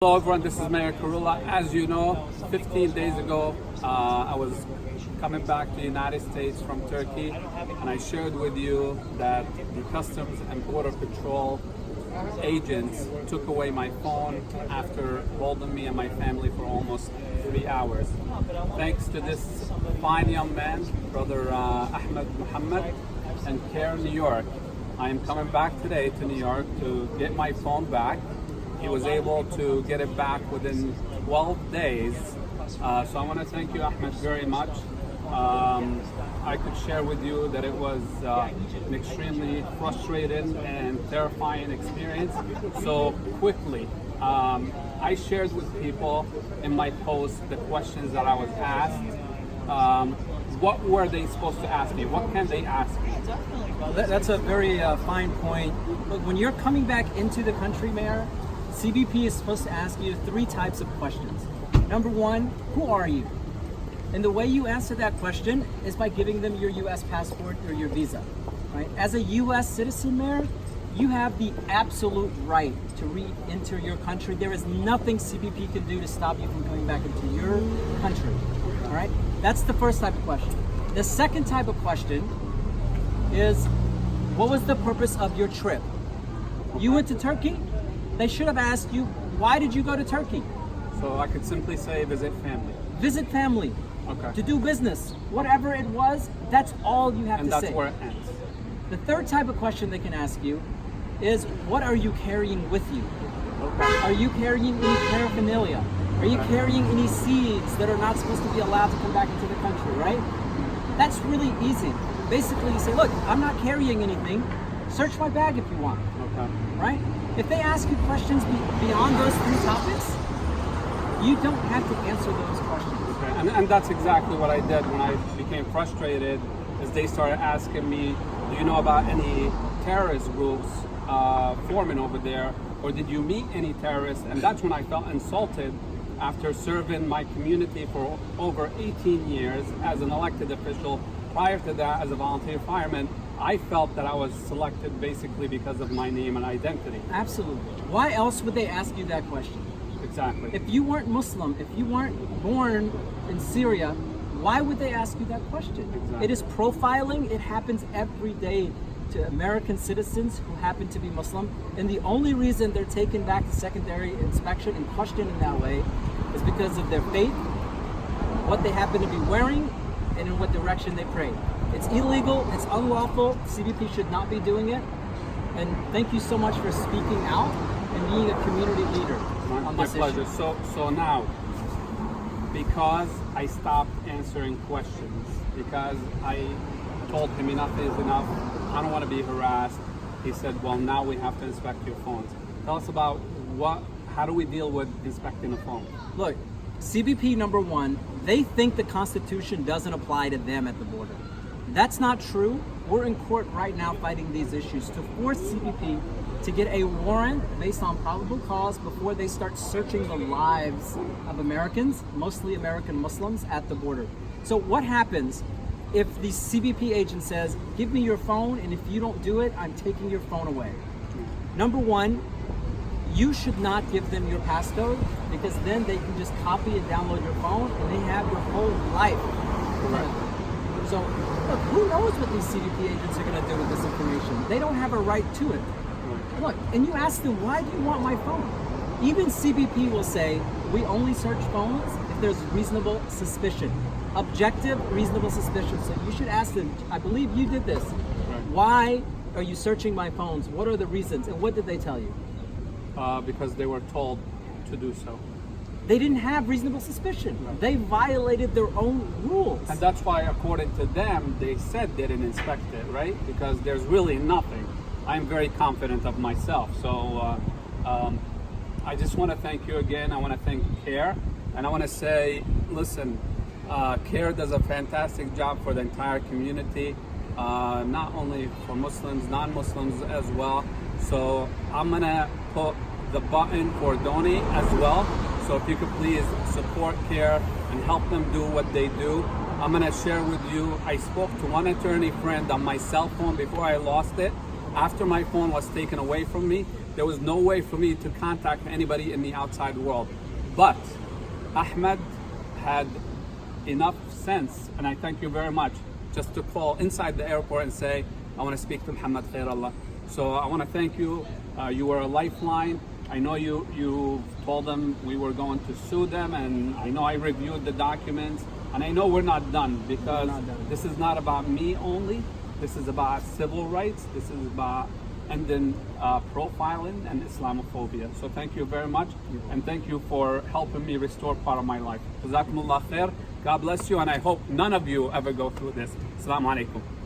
Hello everyone, this is Mayor Karula. As you know, 15 days ago, I was coming back to the United States from Turkey, and I shared with you that the Customs and Border Patrol agents took away my phone after holding me and my family for almost 3 hours. Thanks to this fine young man, Brother Ahmed Muhammad, and CARE New York, I am coming back today to New York to get my phone back. He was able to get it back within 12 days. So I want to thank you, Ahmed, very much. I could share with you that it was an extremely frustrating and terrifying experience. So quickly, I shared with people in my post the questions that I was asked. What were they supposed to ask me? What can they ask me? Well, that's a very fine point. Look, when you're coming back into the country, Mayor, CBP is supposed to ask you 3 types of questions. Number 1, who are you? And the way you answer that question is by giving them your U.S. passport or your visa. Right? As a U.S. citizen, Mayor, you have the absolute right to re-enter your country. There is nothing CBP can do to stop you from coming back into your country. All right? That's the first type of question. The second type of question is, what was the purpose of your trip? You went to Turkey? They should have asked you, why did you go to Turkey? So I could simply say visit family. Visit family. Okay. To do business. Whatever it was, that's all you have And to that's say. where it ends. The third type of question they can ask you is, what are you carrying with you? Okay. Are you carrying any paraphernalia? Are you carrying any seeds that are not supposed to be allowed to come back into the country, right? That's really easy. Basically, you say, look, I'm not carrying anything. Search my bag if you want. Okay. Right? If they ask you questions beyond those 3 topics, you don't have to answer those questions. Okay. And that's exactly what I did when I became frustrated, is they started asking me, do you know about any terrorist groups forming over there, or did you meet any terrorists? And that's when I felt insulted after serving my community for over 18 years as an elected official. Prior to that, as a volunteer fireman, I felt that I was selected basically because of my name and identity. Absolutely. Why else would they ask you that question? Exactly. If you weren't Muslim, if you weren't born in Syria, why would they ask you that question? Exactly. It is profiling. It happens every day to American citizens who happen to be Muslim. And the only reason they're taken back to secondary inspection and questioned in that way is because of their faith, what they happen to be wearing, and in what direction they pray. It's illegal, it's unlawful, CBP should not be doing it. And thank you so much for speaking out and being a community leader on My this pleasure. issue. So now, because I stopped answering questions, because I told him enough is enough, I don't want to be harassed, he said, well, now we have to inspect your phones. Tell us about how do we deal with inspecting a phone? Look, CBP number 1, they think the Constitution doesn't apply to them at the border. That's not true. We're in court right now fighting these issues to force CBP to get a warrant based on probable cause before they start searching the lives of Americans, mostly American Muslims, at the border. So what happens if the CBP agent says, give me your phone, and if you don't do it, I'm taking your phone away? Number 1, you should not give them your passcode, because then they can just copy and download your phone and they have your whole life. Right. So, look, who knows what these CBP agents are going to do with this information? They don't have a right to it. Right. Look, and you ask them, why do you want my phone? Even CBP will say, we only search phones if there's reasonable suspicion. Objective, reasonable suspicion. So you should ask them, I believe you did this. Right. Why are you searching my phones? What are the reasons? And what did they tell you? Because they were told to do so. They didn't have reasonable suspicion. Right. They violated their own rules. And that's why, according to them, they said they didn't inspect it, right? Because there's really nothing. I'm very confident of myself. So I just want to thank you again. I want to thank CARE. And I want to say, listen, CARE does a fantastic job for the entire community, not only for Muslims, non-Muslims as well. So I'm going to put the button for donate as well. So if you could please support CARE and help them do what they do. I'm going to share with you, I spoke to one attorney friend on my cell phone before I lost it. After my phone was taken away from me, there was no way for me to contact anybody in the outside world. But Ahmed had enough sense, and I thank you very much, just to call inside the airport and say, I want to speak to Muhammad Khairallah. So I want to thank you. You were a lifeline. I know you told them we were going to sue them, and I know I reviewed the documents, and I know we're not done, because this is not about me only. This is about civil rights. This is about ending profiling and Islamophobia. So thank you very much, and thank you for helping me restore part of my life. Jazakumullah khair. God bless you, and I hope none of you ever go through this. Assalamu alaikum.